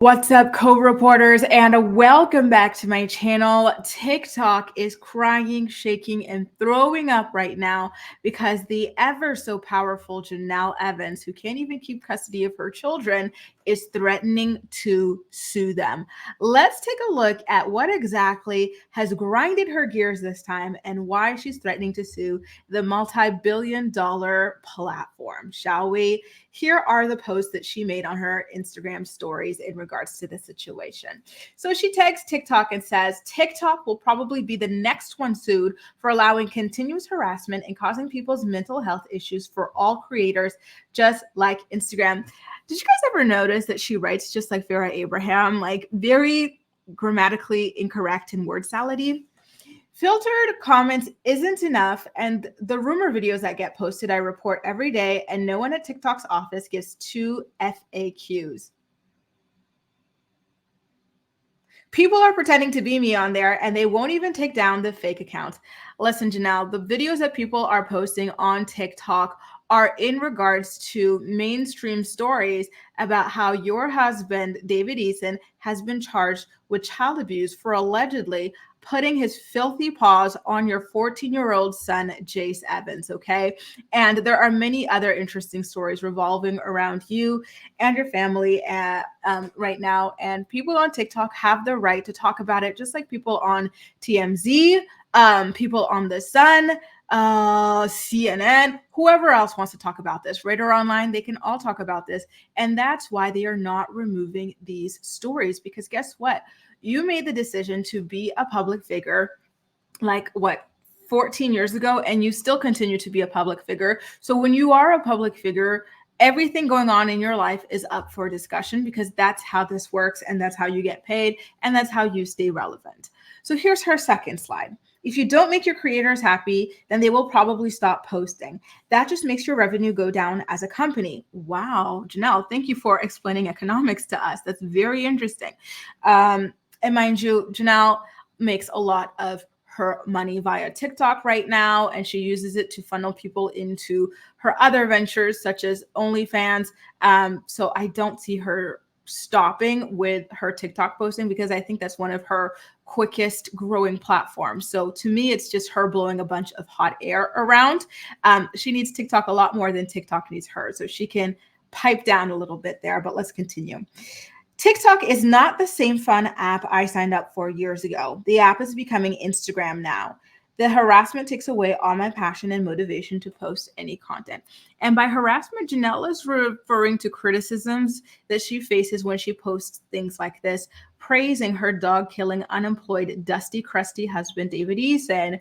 What's up, co-reporters, and welcome back to my channel. TikTok is crying, shaking, and throwing up right now because the ever so powerful Janelle Evans, who can't even keep custody of her children, is threatening to sue them. Let's take a look at what exactly has grinded her gears this time and why she's threatening to sue the multi-billion-dollar platform, shall we? Here are the posts that she made on her Instagram stories in regards to the situation. So she tags TikTok and says, TikTok will probably be the next one sued for allowing continuous harassment and causing people's mental health issues for all creators, just like Instagram. Did you guys ever notice that she writes just like Farrah Abraham, like very grammatically incorrect and word salady? Filtered comments isn't enough, and the rumor videos that get posted I report every day, and no one at TikTok's office gives 2 FAQs. People are pretending to be me on there, and they won't even take down the fake accounts. Listen, Janelle, the videos that people are posting on TikTok are in regards to mainstream stories about how your husband, David Eason, has been charged with child abuse for allegedly putting his filthy paws on your 14-year-old son, Jace Evans, okay? And there are many other interesting stories revolving around you and your family right now. And people on TikTok have the right to talk about it, just like people on TMZ, people on The Sun, CNN, whoever else wants to talk about this, right or online, they can all talk about this. And that's why they are not removing these stories, because guess what? You made the decision to be a public figure, like what, 14 years ago, and you still continue to be a public figure. So when you are a public figure, everything going on in your life is up for discussion, because that's how this works, and that's how you get paid, and that's how you stay relevant. So here's her second slide. If you don't make your creators happy, then they will probably stop posting. That just makes your revenue go down as a company. Wow, Janelle, thank you for explaining economics to us. That's very interesting. And mind you, Janelle makes a lot of her money via TikTok right now, and she uses it to funnel people into her other ventures, such as OnlyFans. So I don't see her stopping with her TikTok posting, because I think that's one of her quickest growing platforms. So to me, it's just her blowing a bunch of hot air around. She needs TikTok a lot more than TikTok needs her. So she can pipe down a little bit there, but let's continue. TikTok is not the same fun app I signed up for years ago. The app is becoming Instagram now. The harassment takes away all my passion and motivation to post any content. And by harassment, Janelle is referring to criticisms that she faces when she posts things like this, praising her dog-killing, unemployed, dusty, crusty husband, David Eason,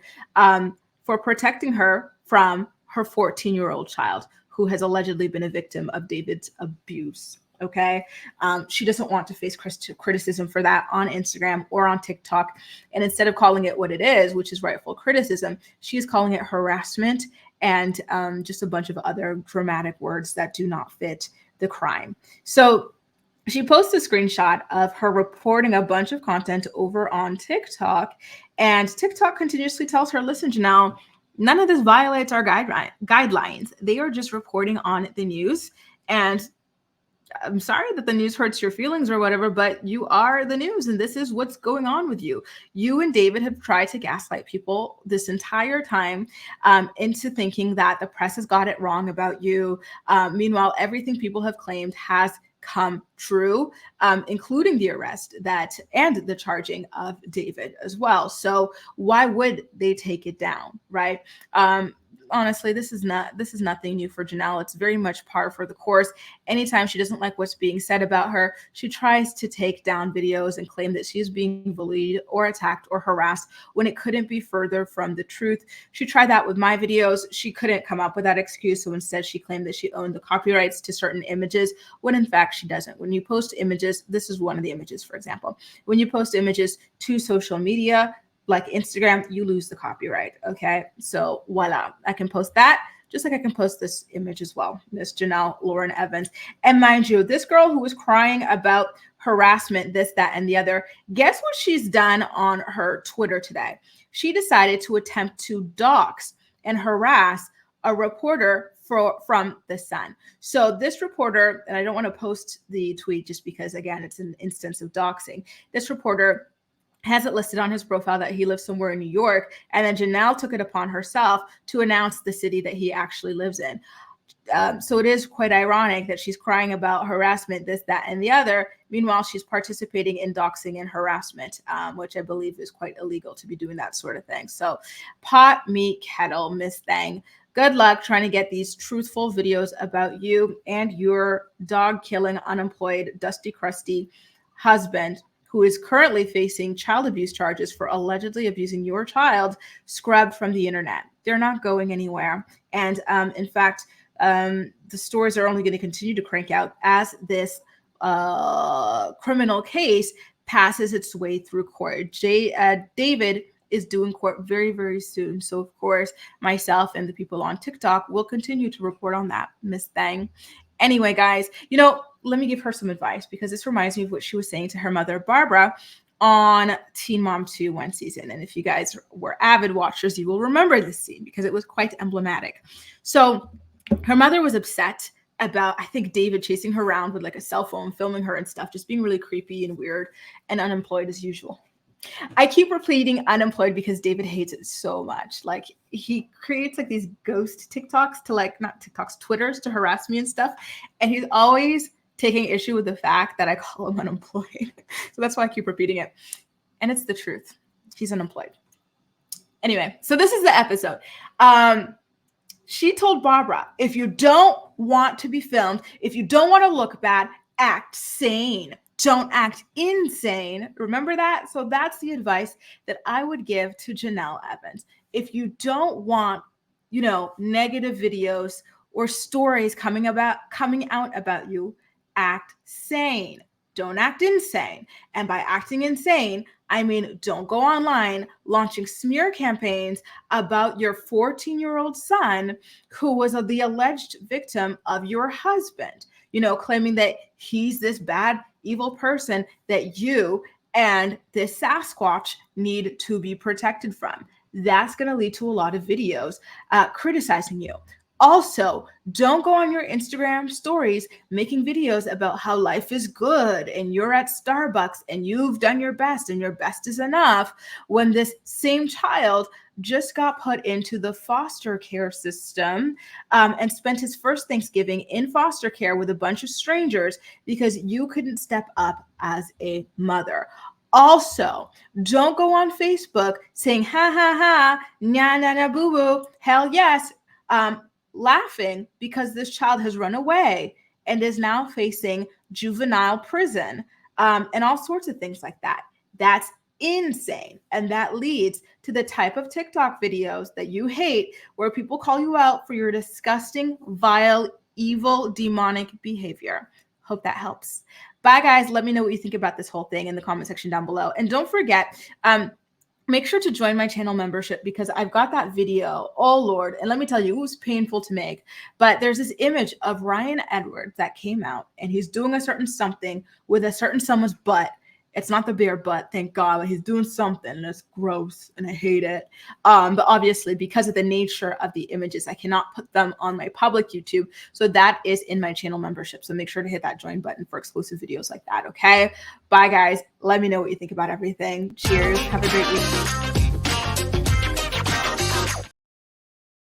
for protecting her from her 14-year-old child, who has allegedly been a victim of David's abuse. Okay. She doesn't want to face criticism for that on Instagram or on TikTok. And instead of calling it what it is, which is rightful criticism, she's calling it harassment and just a bunch of other dramatic words that do not fit the crime. So she posts a screenshot of her reporting a bunch of content over on TikTok, and TikTok continuously tells her, listen, Janelle, none of this violates our guidelines. They are just reporting on the news, and I'm sorry that the news hurts your feelings or whatever, but you are the news, and this is what's going on with you. You and David have tried to gaslight people this entire time into thinking that the press has got it wrong about you. Meanwhile, everything people have claimed has come true, including the arrest and the charging of David as well. So why would they take it down, right? Honestly, this is nothing new for Janelle. It's very much par for the course. Anytime she doesn't like what's being said about her, she tries to take down videos and claim that she's being bullied or attacked or harassed when it couldn't be further from the truth. She tried that with my videos. She couldn't come up with that excuse. So instead, she claimed that she owned the copyrights to certain images, when in fact she doesn't. When you post images, this is one of the images, for example, when you post images to social media, like Instagram, you lose the copyright. Okay. So voila, I can post that just like I can post this image as well. This Janelle Lauren Evans. And mind you, this girl who was crying about harassment, this, that, and the other, guess what she's done on her Twitter today? She decided to attempt to dox and harass a reporter from the son. So this reporter, and I don't want to post the tweet just because, again, it's an instance of doxing. This reporter has it listed on his profile that he lives somewhere in New York. And then Janelle took it upon herself to announce the city that he actually lives in. So it is quite ironic that she's crying about harassment, this, that, and the other. Meanwhile, she's participating in doxing and harassment, which I believe is quite illegal to be doing that sort of thing. So pot, meat, kettle, Miss Thang. Good luck trying to get these truthful videos about you and your dog-killing, unemployed, dusty, crusty husband, who is currently facing child abuse charges for allegedly abusing your child, scrubbed from the internet. They're not going anywhere. And in fact, the stories are only going to continue to crank out as this criminal case passes its way through court. David is due in court very, very soon. So, of course, myself and the people on TikTok will continue to report on that, Miss Thang. Anyway, guys, let me give her some advice, because this reminds me of what she was saying to her mother, Barbara, on Teen Mom 2 one season. And if you guys were avid watchers, you will remember this scene because it was quite emblematic. So her mother was upset about, I think, David chasing her around with like a cell phone, filming her and stuff, just being really creepy and weird and unemployed as usual. I keep repeating unemployed because David hates it so much. Like, he creates like these ghost TikToks to, like, not TikToks, Twitters, to harass me and stuff. And he's always taking issue with the fact that I call him unemployed. So that's why I keep repeating it. And it's the truth. He's unemployed. Anyway, so this is the episode. She told Barbara, if you don't want to be filmed, if you don't want to look bad, act sane. Don't act insane. Remember that? So that's the advice that I would give to Janelle Evans. If you don't want, negative videos or stories coming out about you, act sane. Don't act insane. And by acting insane, I mean, don't go online launching smear campaigns about your 14-year-old son who was the alleged victim of your husband, claiming that he's this bad, evil person that you and this Sasquatch need to be protected from. That's going to lead to a lot of videos criticizing you. Also, don't go on your Instagram stories making videos about how life is good and you're at Starbucks and you've done your best and your best is enough, when this same child just got put into the foster care system and spent his first Thanksgiving in foster care with a bunch of strangers because you couldn't step up as a mother. Also, don't go on Facebook saying, ha, ha, ha, nya, nya, nya, boo, boo, hell yes, laughing because this child has run away and is now facing juvenile prison and all sorts of things like that. That's insane. And that leads to the type of TikTok videos that you hate, where people call you out for your disgusting, vile, evil, demonic behavior. Hope that helps. Bye, guys. Let me know what you think about this whole thing in the comment section down below. And don't forget, make sure to join my channel membership, because I've got that video. Oh, Lord. And let me tell you, it was painful to make. But there's this image of Ryan Edwards that came out, and he's doing a certain something with a certain someone's butt. It's not the bare butt, thank God, but he's doing something, and it's gross, and I hate it. But obviously, because of the nature of the images, I cannot put them on my public YouTube. So that is in my channel membership. So make sure to hit that join button for exclusive videos like that, okay? Bye, guys. Let me know what you think about everything. Cheers. Have a great week.